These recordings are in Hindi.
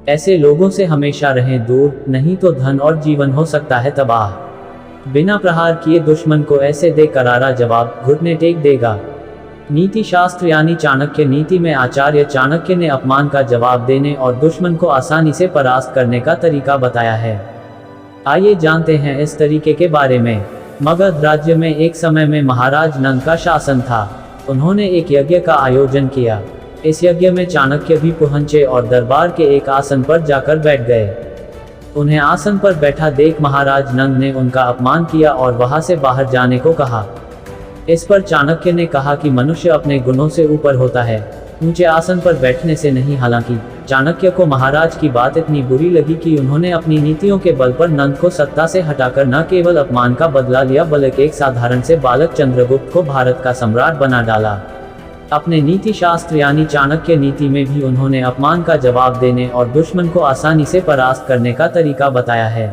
ऐसे लोगों से हमेशा रहें दूर, नहीं तो धन और जीवन हो सकता है तबाह। बिना प्रहार किए दुश्मन को ऐसे दे करारा जवाब, घुटने टेक देगा। नीति शास्त्र यानी चाणक्य नीति में आचार्य चाणक्य ने अपमान का जवाब देने और दुश्मन को आसानी से परास्त करने का तरीका बताया है। आइए जानते हैं इस तरीके के बारे में। मगध राज्य में एक समय में महाराज नंद का शासन था। उन्होंने एक यज्ञ का आयोजन किया। इस यज्ञ में चाणक्य भी पहुंचे और दरबार के एक आसन पर जाकर बैठ गए। उन्हें आसन पर बैठा देख महाराज नंद ने उनका अपमान किया और वहां से बाहर जाने को कहा। इस पर चाणक्य ने कहा कि मनुष्य अपने गुणों से ऊपर होता है, ऊंचे आसन पर बैठने से नहीं। हालांकि चाणक्य को महाराज की बात इतनी बुरी लगी कि उन्होंने अपनी नीतियों के बल पर नंद को सत्ता से हटाकर न केवल अपमान का बदला लिया बल्कि एक साधारण से बालक चंद्रगुप्त को भारत का सम्राट बना डाला। अपने नीति शास्त्र यानी चाणक्य नीति में भी उन्होंने अपमान का जवाब देने और दुश्मन को आसानी से परास्त करने का तरीका बताया है।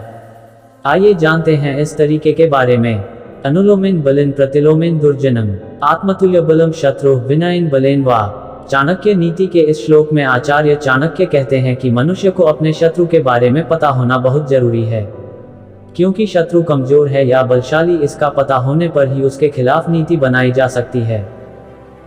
आइए जानते हैं इस तरीके के बारे में। अनुलोमेन बलेन प्रतिलोमेन दुर्जनम आत्मतुल्य बलम शत्रु विनयन बलेन वा। चाणक्य नीति के इस श्लोक में आचार्य चाणक्य कहते हैं कि मनुष्य को अपने शत्रु के बारे में पता होना बहुत जरूरी है, क्योंकि शत्रु कमजोर है या बलशाली, इसका पता होने पर ही उसके खिलाफ नीति बनाई जा सकती है।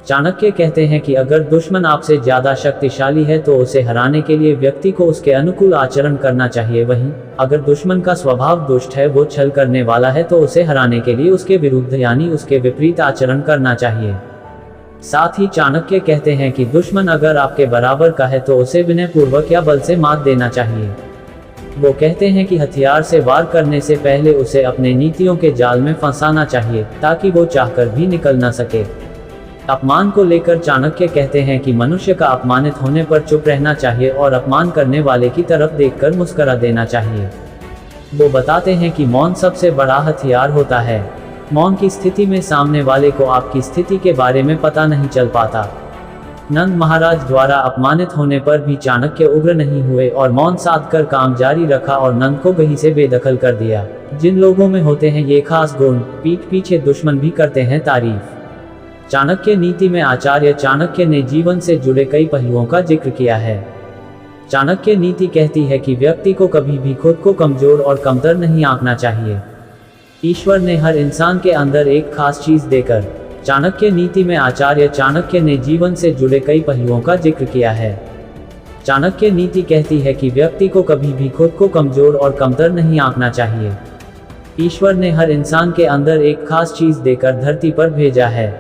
चाणक्य कहते हैं कि अगर दुश्मन आपसे ज्यादा शक्तिशाली है तो उसे हराने के लिए व्यक्ति को उसके अनुकूल आचरण करना चाहिए। वहीं अगर दुश्मन का स्वभाव दुष्ट है, वो छल करने वाला है, तो उसे हराने के लिए उसके विरुद्ध यानी उसके विपरीत आचरण करना चाहिए। साथ ही चाणक्य कहते हैं कि दुश्मन अगर आपके बराबर का है तो उसे विनय पूर्वक या बल से मात देना चाहिए। वो कहते हैं कि हथियार से वार करने से पहले उसे अपने नीतियों के जाल में फंसाना चाहिए ताकि वो चाहकर भी निकल न सके। अपमान को लेकर चाणक्य कहते हैं कि मनुष्य का अपमानित होने पर चुप रहना चाहिए और अपमान करने वाले की तरफ देखकर मुस्कुरा देना चाहिए। वो बताते हैं कि मौन सबसे बड़ा हथियार होता है। मौन की स्थिति में सामने वाले को आपकी स्थिति के बारे में पता नहीं चल पाता। नंद महाराज द्वारा अपमानित होने पर भी चाणक्य उग्र नहीं हुए और मौन साध कर काम जारी रखा और नंद को कहीं से बेदखल कर दिया। जिन लोगों में होते हैं ये खास गुण, पीठ पीछे दुश्मन भी करते हैं तारीफ। चाणक्य नीति में आचार्य चाणक्य ने जीवन से जुड़े कई पहलुओं का जिक्र किया है। चाणक्य नीति कहती है कि व्यक्ति को कभी भी खुद को कमजोर और कमतर नहीं आंकना चाहिए। ईश्वर ने हर इंसान के अंदर एक खास चीज देकर चाणक्य नीति में आचार्य चाणक्य ने जीवन से जुड़े कई पहलुओं का जिक्र किया है। चाणक्य नीति कहती है कि व्यक्ति को कभी भी खुद को कमजोर और कमतर नहीं आंकना चाहिए। ईश्वर ने हर इंसान के अंदर एक खास चीज देकर धरती पर भेजा है।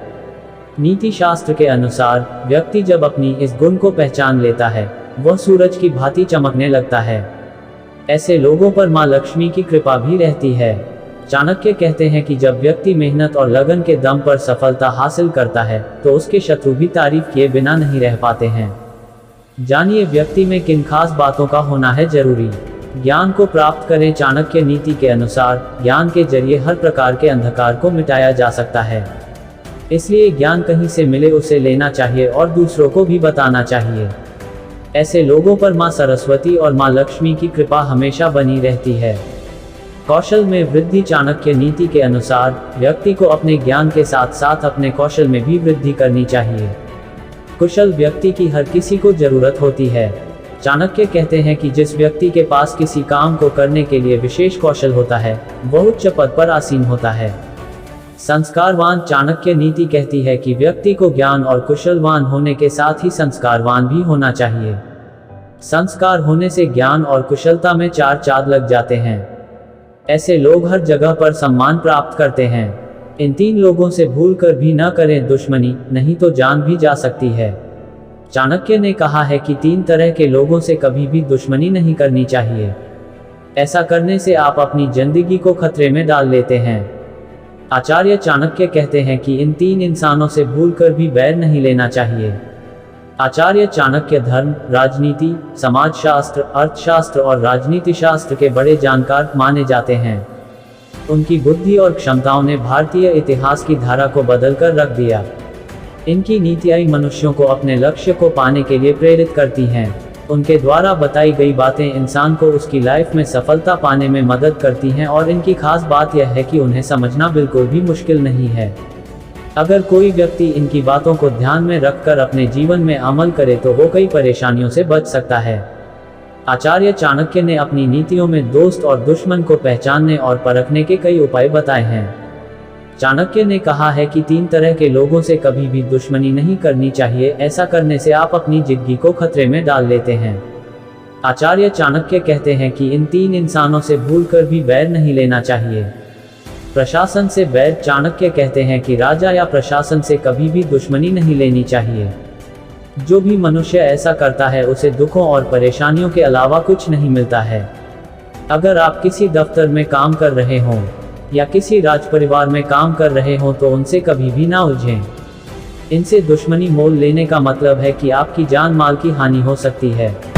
नीति शास्त्र के अनुसार व्यक्ति जब अपनी इस गुण को पहचान लेता है, वह सूरज की भांति चमकने लगता है। ऐसे लोगों पर मां लक्ष्मी की कृपा भी रहती है। चाणक्य कहते हैं कि जब व्यक्ति मेहनत और लगन के दम पर सफलता हासिल करता है तो उसके शत्रु भी तारीफ किए बिना नहीं रह पाते हैं। जानिए व्यक्ति में किन खास बातों का होना है जरूरी। ज्ञान को प्राप्त करें। चाणक्य नीति के अनुसार ज्ञान के जरिए हर प्रकार के अंधकार को मिटाया जा सकता है, इसलिए ज्ञान कहीं से मिले उसे लेना चाहिए और दूसरों को भी बताना चाहिए। ऐसे लोगों पर मां सरस्वती और मां लक्ष्मी की कृपा हमेशा बनी रहती है। कौशल में वृद्धि। चाणक्य नीति के अनुसार व्यक्ति को अपने ज्ञान के साथ साथ अपने कौशल में भी वृद्धि करनी चाहिए। कुशल व्यक्ति की हर किसी को जरूरत होती है। चाणक्य कहते हैं कि जिस व्यक्ति के पास किसी काम को करने के लिए विशेष कौशल होता है, वह उच्च पद पर आसीन होता है। संस्कारवान। चाणक्य नीति कहती है कि व्यक्ति को ज्ञान और कुशलवान होने के साथ ही संस्कारवान भी होना चाहिए। संस्कार होने से ज्ञान और कुशलता में चार चांद लग जाते हैं। ऐसे लोग हर जगह पर सम्मान प्राप्त करते हैं। इन तीन लोगों से भूल कर भी न करें दुश्मनी, नहीं तो जान भी जा सकती है। चाणक्य ने कहा है कि तीन तरह के लोगों से कभी भी दुश्मनी नहीं करनी चाहिए। ऐसा करने से आप अपनी जिंदगी को खतरे में डाल लेते हैं। आचार्य चाणक्य कहते हैं कि इन तीन इंसानों से भूलकर भी बैर नहीं लेना चाहिए। आचार्य चाणक्य धर्म, राजनीति, समाजशास्त्र, अर्थशास्त्र और राजनीति शास्त्र के बड़े जानकार माने जाते हैं। उनकी बुद्धि और क्षमताओं ने भारतीय इतिहास की धारा को बदलकर रख दिया। इनकी नीतियाँ मनुष्यों को अपने लक्ष्य को पाने के लिए प्रेरित करती हैं। उनके द्वारा बताई गई बातें इंसान को उसकी लाइफ में सफलता पाने में मदद करती हैं और इनकी खास बात यह है कि उन्हें समझना बिल्कुल भी मुश्किल नहीं है। अगर कोई व्यक्ति इनकी बातों को ध्यान में रखकर अपने जीवन में अमल करे तो वो कई परेशानियों से बच सकता है। आचार्य चाणक्य ने अपनी नीतियों में दोस्त और दुश्मन को पहचानने और परखने के कई उपाय बताए हैं। चाणक्य ने कहा है कि 3 तरह के लोगों से कभी भी दुश्मनी नहीं करनी चाहिए, ऐसा करने से आप अपनी जिंदगी को खतरे में डाल लेते हैं। आचार्य चाणक्य कहते हैं कि इन 3 इंसानों से भूलकर भी बैर नहीं लेना चाहिए। प्रशासन से बैर। चाणक्य कहते हैं कि राजा या प्रशासन से कभी भी दुश्मनी नहीं लेनी चाहिए। जो भी मनुष्य ऐसा करता है उसे दुखों और परेशानियों के अलावा कुछ नहीं मिलता है। अगर आप किसी दफ्तर में काम कर रहे हों या किसी राजपरिवार में काम कर रहे हों तो उनसे कभी भी ना उलझें। इनसे दुश्मनी मोल लेने का मतलब है कि आपकी जान माल की हानि हो सकती है।